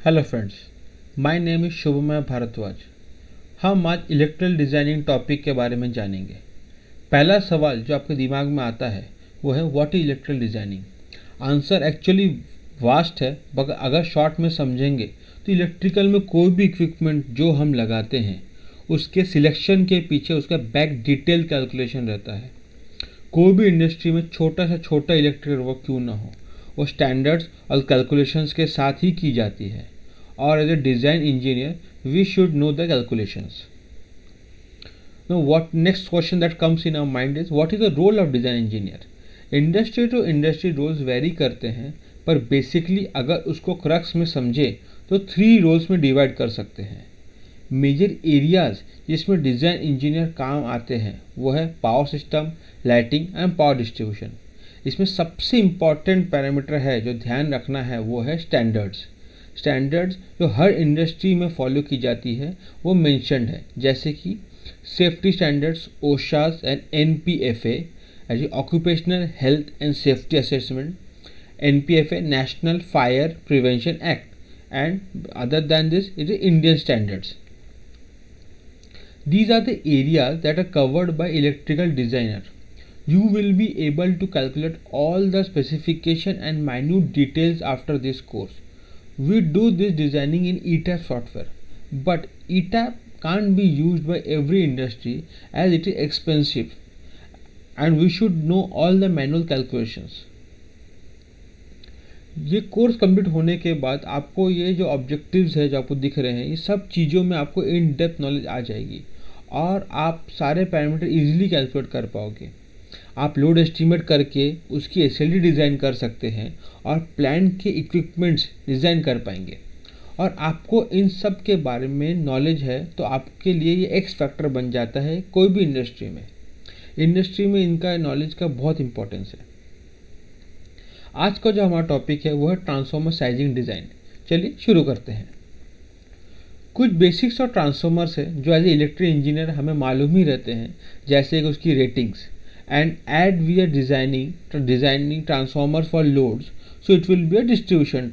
Hello friends, my name is Shubhamay Bhardwaj. हम आज electrical designing topic के बारे में जानेंगे। पहला सवाल जो आपके दिमाग में आता है वो है what is electrical designing. Answer actually vast है, मगर अगर शॉर्ट में समझेंगे तो इलेक्ट्रिकल में कोई भी इक्विपमेंट जो हम लगाते हैं उसके सिलेक्शन के पीछे उसका बैक डिटेल कैलकुलेशन रहता है। कोई भी इंडस्ट्री में छोटा से छोटा इलेक्ट्रिकल वर्क क्यों ना हो, वो स्टैंडर्ड्स और कैलकुलेशंस के साथ ही की जाती है। और as a design engineer we should know the calculations. Now what next question that comes in our mind is what is the role of design engineer? Industry to industry roles vary करते हैं, पर basically अगर उसको crux में समझे तो 3 roles में divide कर सकते हैं। मेजर एरियाज जिसमें डिज़ाइन इंजीनियर काम आते हैं वो है power system, lighting and power distribution. इसमें सबसे इम्पॉर्टेंट पैरामीटर है जो ध्यान रखना है वो है स्टैंडर्ड्स। स्टैंडर्ड्स जो हर इंडस्ट्री में फॉलो की जाती है वो मेंशन्ड है, जैसे कि safety standards OHSAS and NPFA as occupational health and safety assessment, NPFA national fire prevention act, and other than this it is Indian standards. These are the areas that are covered by electrical designer. You will be able to calculate all the specification and minute details after this course. We do this designing in ETAP software, but ETAP can't be used by every industry as it is expensive and we should know all the manual calculations. ये course complete होने के बाद आपको ये जो objectives है जो आपको दिख रहे हैं ये सब चीज़ों में आपको इन डेप्थ नॉलेज आ जाएगी और आप सारे पैरामीटर इजीली कैलकुलेट कर पाओगे। आप लोड एस्टिमेट करके उसकी SLD डिज़ाइन कर सकते हैं और प्लांट के इक्विपमेंट्स डिज़ाइन कर पाएंगे। और आपको इन सब के बारे में नॉलेज है तो आपके लिए ये एक्स फैक्टर बन जाता है कोई भी इंडस्ट्री में इनका नॉलेज का बहुत इंपॉर्टेंस है। आज का जो हमारा टॉपिक है वो है ट्रांसफार्मर साइजिंग डिज़ाइन। चलिए शुरू करते हैं। कुछ बेसिक्स और ट्रांसफार्मर्स है जो एज ए इलेक्ट्रिक इंजीनियर हमें मालूम ही रहते हैं, जैसे कि उसकी ratings and as we are designing transformer for loads, so it will be a distribution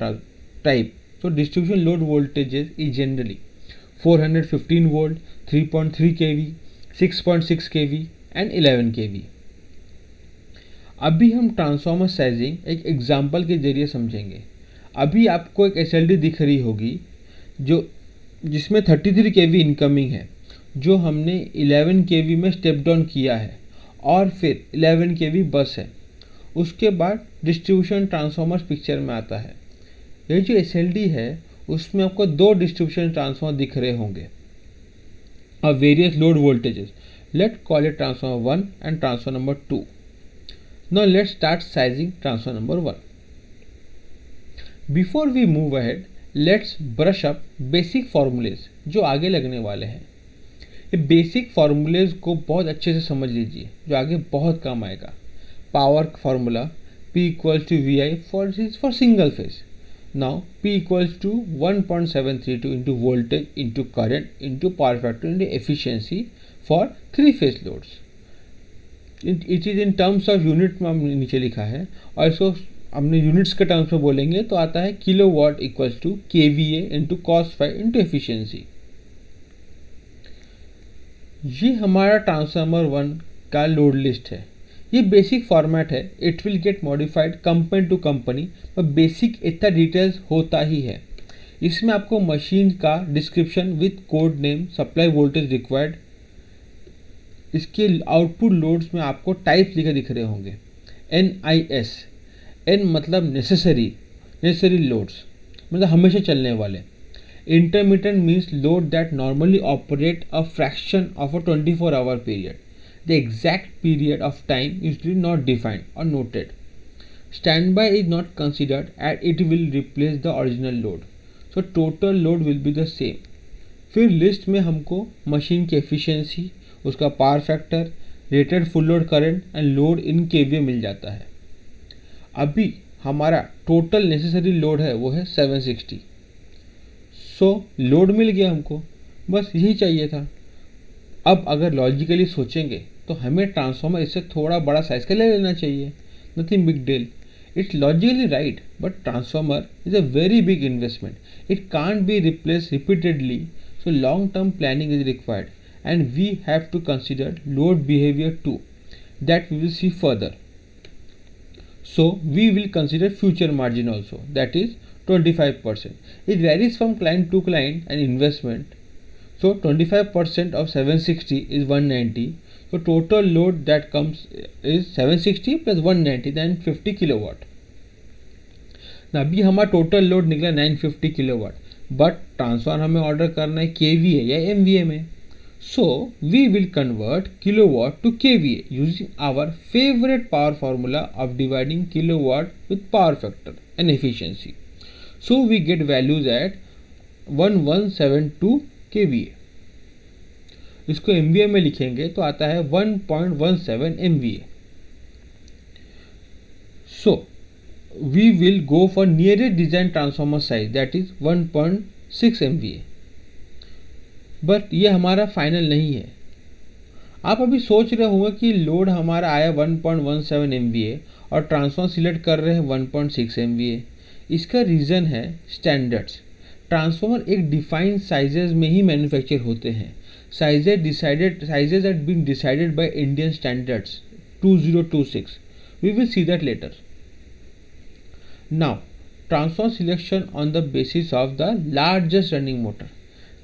type. So distribution load voltages is generally 415 volt, 3.3 kV, 6.6 kV and 11 kV। अभी हम transformer sizing एक एग्जांपल के जरिए समझेंगे। अभी आपको एक SLD दिख रही होगी जिसमें 33 kV इनकमिंग है, जो हमने 11 kV में स्टेप डाउन किया है और फिर 11 kV बस है। उसके बाद डिस्ट्रीब्यूशन ट्रांसफार्मर पिक्चर में आता है। ये जो SLD है उसमें आपको 2 डिस्ट्रीब्यूशन ट्रांसफार्मर दिख रहे होंगे और various load voltages. Let call it transformer 1 and transformer number 2। Now let's start sizing transformer number 1। Before we move ahead let's brush up basic formulas जो आगे लगने वाले हैं। ये बेसिक फॉर्मूलेज को बहुत अच्छे से समझ लीजिए जो आगे बहुत काम आएगा। Power formula P equals to VI for single phase. Now P equals to 1.732 into voltage into current into power factor into efficiency for 3-phase loads. It is in terms of unit में हमने नीचे लिखा है और इसको हमने units के terms में बोलेंगे तो आता है kilowatt equals to KVA into cos phi into efficiency. ये हमारा ट्रांसफार्मर 1 का लोड लिस्ट है। ये बेसिक फॉर्मेट है, it will get modified company to company, पर बेसिक इतना डिटेल्स होता ही है। इसमें आपको मशीन का description with code name, supply voltage required, इसके आउटपुट लोड्स में आपको टाइप्स लिखे दिख रहे होंगे। NIS, N मतलब नेसेसरी लोड्स, मतलब हमेशा चलने वाले। Intermittent means load that normally operate a fraction of a 24 our period. The exact period of time is usually not defined or noted. Standby is not considered as it will replace the original load. So total load will be the same. फिर list में हमको machine की efficiency, उसका power factor, rated full load current and load in KVA मिल जाता है। अभी हमारा total necessary load है वो है 760। सो लोड मिल गया हमको, बस यही चाहिए था। अब अगर लॉजिकली सोचेंगे तो हमें ट्रांसफार्मर इससे थोड़ा बड़ा साइज का ले लेना चाहिए, nothing big deal. It's logically right, but transformer is a very big investment. It can't be replaced repeatedly, so long-term planning is required, and we have to consider load behavior too. That we will see further. So we will consider future margin also, that is 25%. It varies from client to client and investment. So 25% of 760 is 190. So total load that comes is 760 plus 190, 950 kilowatt. ना अभी हमारा total load निकला 950 kilowatt, but transformer हमें order करना है KVA या MVA में. So we will convert kilowatt to KVA using our favourite power formula of dividing kilowatt with power factor and efficiency. So we get values at 1172 KVA. इसको MVA में लिखेंगे तो आता है 1.17 MVA. So we will go for nearest design transformer size that is 1.6 MVA. But ये हमारा final नहीं है. आप अभी सोच रहे होंगे कि लोड हमारा आया 1.17 एमवीए और ट्रांसफॉर्मर सिलेक्ट कर रहे हैं 1.6 एमवीए. इसका रीज़न है स्टैंडर्ड्स. ट्रांसफॉर्मर एक डिफाइंड साइजेज में ही मैन्युफैक्चर होते हैं. Sizes had been decided by Indian Standards 2026. We will see that later. Now, transformer selection on the basis of the largest running motor.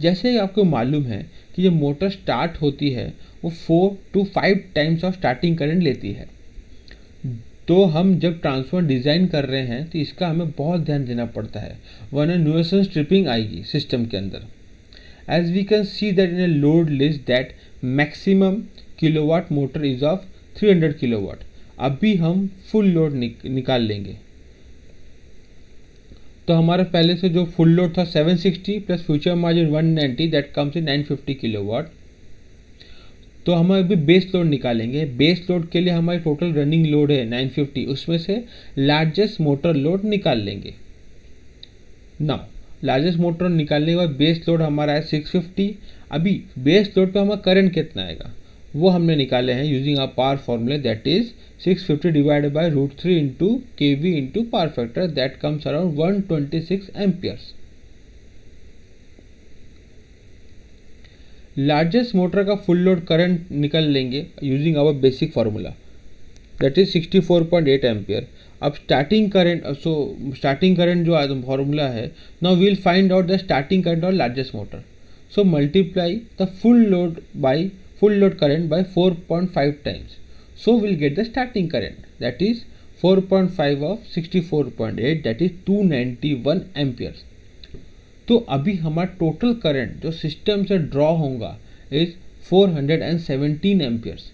जैसे ही आपको मालूम है कि जब मोटर स्टार्ट होती है वो 4 to 5 times of starting current लेती है. तो हम जब ट्रांसफॉर्मर डिज़ाइन कर रहे हैं तो इसका हमें बहुत ध्यान देना पड़ता है, वरना न्यूसेंस ट्रिपिंग आएगी सिस्टम के अंदर. As we can see that in a load list that maximum kilowatt motor is of 300 kilowatt. अभी हम फुल लोड निकाल लेंगे. तो हमारा पहले से जो फुल लोड था 760 plus future margin 190 that comes in 950 kilowatt. तो हम अभी बेस लोड निकालेंगे. बेस लोड के लिए हमारी टोटल रनिंग लोड है 950, उसमें से लार्जेस्ट मोटर लोड निकाल लेंगे. नाउ लार्जेस्ट मोटर निकालने के बाद बेस लोड हमारा है 650. अभी बेस लोड पे हमारा करंट कितना आएगा वो हमने निकाले हैं using our power formula that is 650 divided by √3 into KV into power factor that comes around 126 amperes. Largest motor का फुल लोड करंट निकाल लेंगे using our basic formula that is 64.8 ampere. अब स्टार्टिंग करंट जो formula है, now we will find out the starting current और largest motor. So multiply the full load current by 4.5 times. So will get the starting current that is 4.5 of 64.8 that is 291 amperes. तो अभी हमारा total current जो system से draw होगा is 417 amperes.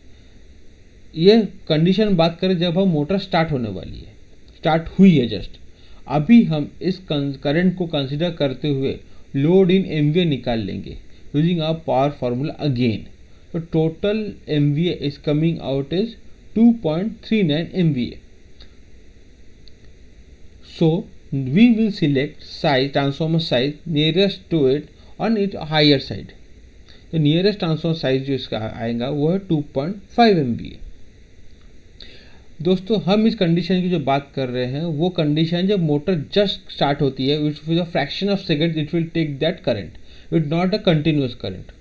ये condition बात करें जब हम मोटर स्टार्ट होने वाली है, स्टार्ट हुई है जस्ट. अभी हम इस करंट को कंसिडर करते हुए लोड इन एमवीए निकाल लेंगे using our power formula again. तो total MVA is coming out is 2.39 MVA. So we will select size, transformer size nearest to it on it higher side. तो nearest transformer size जो इसका आएगा वो है 2.5 MVA. दोस्तों हम इस कंडीशन की जो बात कर रहे हैं वो कंडीशन जब मोटर जस्ट स्टार्ट होती है, with a fraction of second it will take that current, with not a continuous current.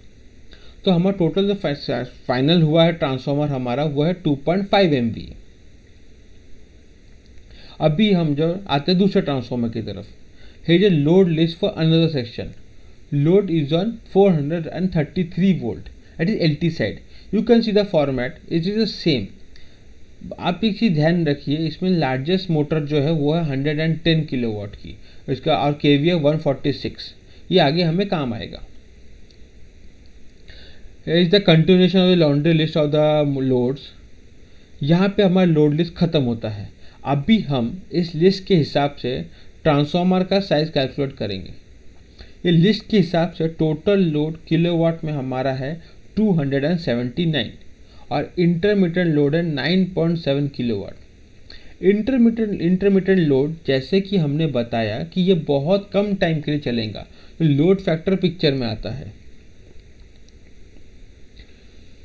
तो हमारा टोटल जो फाइनल हुआ है ट्रांसफॉर्मर हमारा वो है 2.5 एमवीए. अभी हम जो आते हैं दूसरे ट्रांसफॉर्मर की तरफ. Here is a load list for another section. Load is on 433 volt, it is LT side. You can see the format, it is the same. आप एक चीज़ ध्यान रखिए, इसमें लार्जेस्ट मोटर जो है वो है 110 किलोवाट की, इसका और केवीए 146. ये आगे हमें काम आएगा. Is the continuation of the laundry list of the loads. यहाँ पे हमारा लोड लिस्ट खत्म होता है. अभी हम इस लिस्ट के हिसाब से ट्रांसफॉर्मर का साइज कैलकुलेट करेंगे. ये लिस्ट के हिसाब से टोटल लोड किलोवाट में हमारा है 279 और इंटरमीडिएट लोड है 9.7 किलोवाट. इंटरमीडिएट लोड जैसे कि हमने बताया कि ये बहुत कम टाइम के लिए चलेगा, तो लोड फैक्टर पिक्चर में आता है.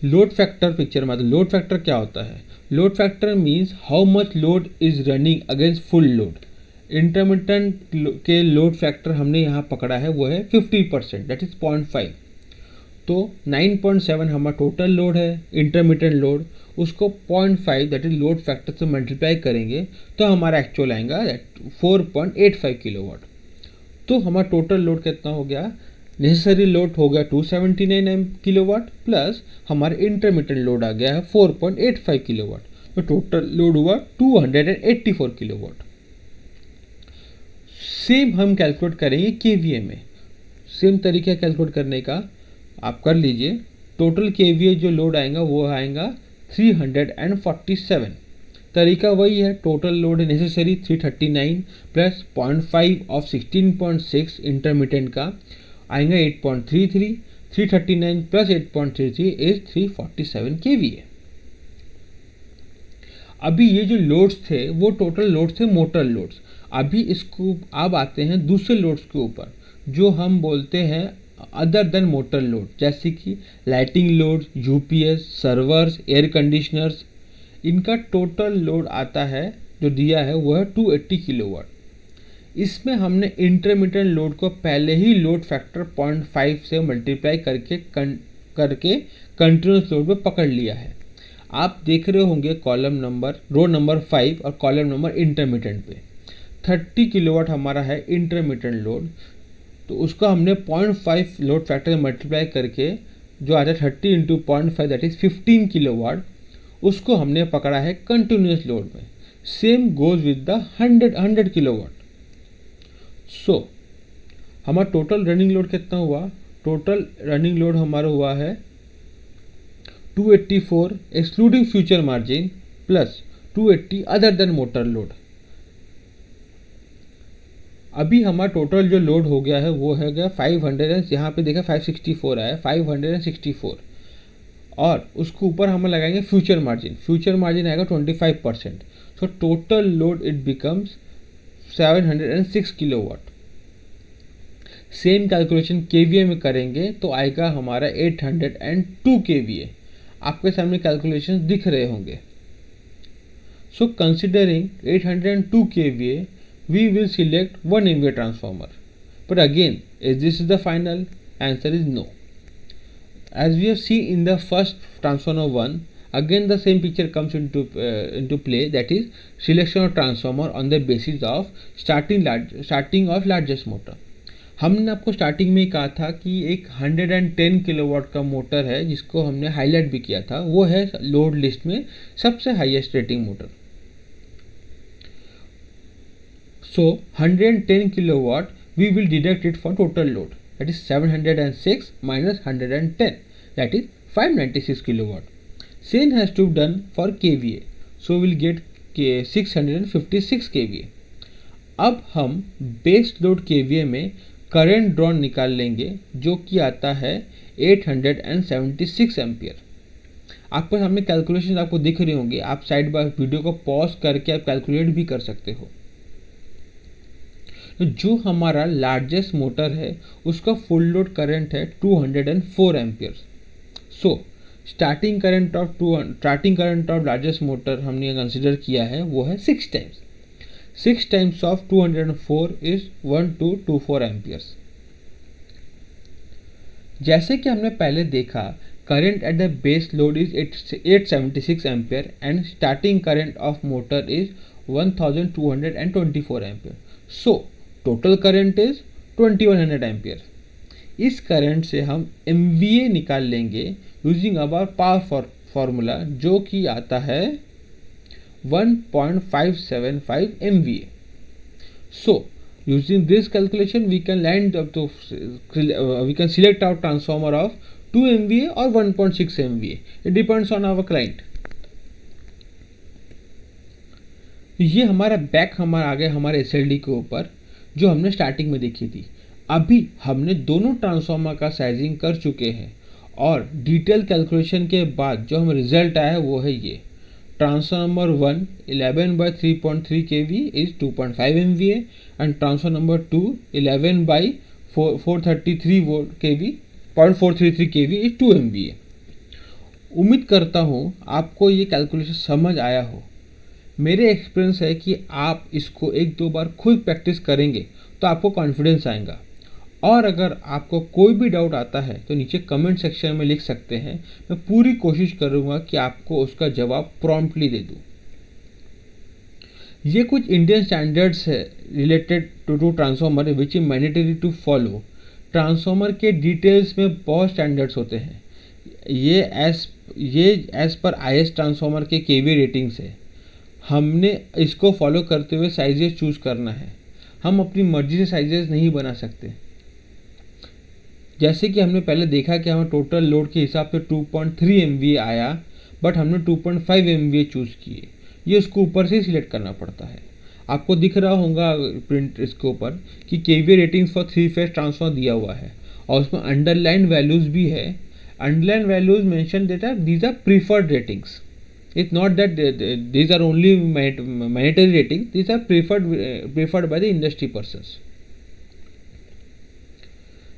लोड फैक्टर पिक्चर में आता है। लोड फैक्टर क्या होता है? Load factor means how much load is running against full load. Intermittent के लोड फैक्टर हमने यहाँ पकड़ा है वो है 50%, दैट इज 0.5। तो 9.7 हमारा टोटल लोड है, इंटरमिटेंट लोड, उसको 0.5 दैट इज लोड फैक्टर से मल्टीप्लाई करेंगे तो हमारा एक्चुअल आएगा 4.85 किलोवाट। तो हमारा टोटल लोड कितना हो गया? नेसेसरी लोड हो गया 279 किलोवाट प्लस हमारा इंटरमिटेंट लोड आ गया है 4.85 किलोवाट, तो टोटल लोड हुआ 284 किलोवाट। सेम हम कैलकुलेट करेंगे केवीए में। सेम तरीका कैलकुलेट करने का आप कर लीजिए। टोटल केवीए जो लोड आएगा वो आएगा 347। तरीका वही है, total load necessary 339 plus 0.5 of 16.6 intermittent का आएगा 8.33। 339 प्लस 8.33 इज 347 केवीए। अभी ये जो लोड्स थे वो टोटल लोड्स थे मोटर लोड्स। अभी इसको अब आते हैं दूसरे लोड्स के ऊपर जो हम बोलते हैं अदर देन मोटर लोड, जैसे कि lighting load, UPS, servers, air conditioners. इनका टोटल लोड आता है जो दिया है वो है 280 किलोवाट। इसमें हमने इंटरमिटेंट लोड को पहले ही लोड फैक्टर 0.5 से मल्टीप्लाई करके कंटिन्यूस लोड पे पकड़ लिया है। आप देख रहे होंगे कॉलम नंबर रो नंबर 5 और कॉलम नंबर इंटरमिटेंट पे 30 किलोवाट हमारा है इंटरमिटेंट लोड, तो उसको हमने 0.5 लोड फैक्टर से मल्टीप्लाई करके जो आता है 30 इंटू 0.5 दैट इज 15 किलोवाट, उसको हमने पकड़ा है कंटिन्यूस लोड में। Same goes with the 100 kilowatt. So हमारा टोटल रनिंग लोड कितना हुआ? टोटल रनिंग लोड हमारा हुआ है 284 excluding future margin plus 280 other than motor load. अभी हमारा टोटल जो लोड हो गया है वो है गया 500, यहाँ पे देखा 564 आया, 564, और उसके ऊपर हम लगाएंगे फ्यूचर मार्जिन। फ्यूचर मार्जिन आएगा 25%। So total load it becomes 706 kilowatt. Same calculation KVA में करेंगे तो आएगा हमारा 802 केवीए। आपके सामने कैलकुलेशन दिख रहे होंगे। So considering 802 KVA we will select 1 MVA transformer. But again, is this the final? Answer is no. As we have seen in the first transformer 1, again the same picture comes into play, that is selection of transformer on the basis of starting of largest motor. हमने आपको starting में कहा था कि एक 110 kilowatt का motor है जिसको हमने हाईलाइट भी किया था, वो है लोड लिस्ट में सबसे highest rating motor. So 110 kilowatt we will deduct it from total load, that is 706 minus 110, that is 596 kilowatt. Same has to be done for kVA, so we'll get 656 kVA. अब हम base load kVA में current drawn निकाल लेंगे जो कि आता है 876 ampere. आपको सामने कैलकुलेशन आपको दिख रही होंगी, आप साइड बाय वीडियो को पॉज करके आप कैलकुलेट भी कर सकते हो। तो जो हमारा लार्जेस्ट मोटर है उसका फुल लोड करंट है 204 amperes. So starting current of largest motor हमने कंसिडर किया है वो है 6 times. 6 times of 204 is 1224 amperes. जैसे कि हमने पहले देखा, current at the base load is 876 ampere and starting current of motor is 1224 ampere. So total current is 2100 ampere. इस करंट से हम MVA निकाल लेंगे यूजिंग अवर पावर फॉर्मूला जो कि आता है 1.575 MVA। So using this calculation we can select our transformer of 2 MVA or 1.6 MVA. It depends on our client. ये हमारा आ गया हमारे SLD के ऊपर जो हमने स्टार्टिंग में देखी थी। अभी हमने दोनों ट्रांसफार्मर का साइजिंग कर चुके हैं और डिटेल कैलकुलेशन के बाद जो हमें रिजल्ट आया है वो है ये। Transformer 1 11/3.3 kV is 2.5 MVA and transformer number 2 11/433 volt kV 0.433 kV is 2 MVA। उम्मीद करता हूँ आपको ये कैलकुलेशन समझ आया हो। मेरे एक्सपीरियंस है कि आप इसको एक दो बार खुद प्रैक्टिस करेंगे तो आपको कॉन्फिडेंस आएगा। और अगर आपको कोई भी डाउट आता है तो नीचे कमेंट सेक्शन में लिख सकते हैं। मैं पूरी कोशिश करूँगा कि आपको उसका जवाब प्रॉम्प्टली दे दूँ। ये कुछ इंडियन स्टैंडर्ड्स है related to transformer which is mandatory to follow. Transformer के डिटेल्स में बहुत स्टैंडर्ड्स होते हैं। ये एज पर आईएस ट्रांसफॉर्मर के केवी रेटिंग्स है। हमने इसको फॉलो करते हुए साइजेस चूज करना है। हम अपनी मर्जी से साइजेस नहीं बना सकते। जैसे कि हमने पहले देखा कि हमें टोटल लोड के हिसाब से 2.3 MVA आया, बट हमने 2.5 MVA चूज़ किए। ये उसको ऊपर से ही सिलेक्ट करना पड़ता है। आपको दिख रहा होगा प्रिंट इसके ऊपर कि KVA ratings for 3 phase transformer दिया हुआ है और उसमें अंडरलाइन वैल्यूज़ भी है। अंडरलाइन वैल्यूज़ मेंशन देता है these are preferred ratings. It's not that these are only mandatory ratings, these are preferred by the industry persons.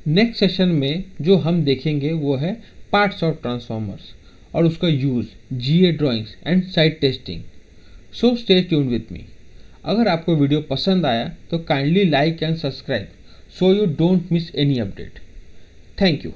Next session में जो हम देखेंगे वो है पार्ट्स ऑफ ट्रांसफॉर्मर्स और उसका use, GA drawings and site testing. So stay tune with me. अगर आपको वीडियो पसंद आया तो kindly like and subscribe so you don't miss any update. Thank you.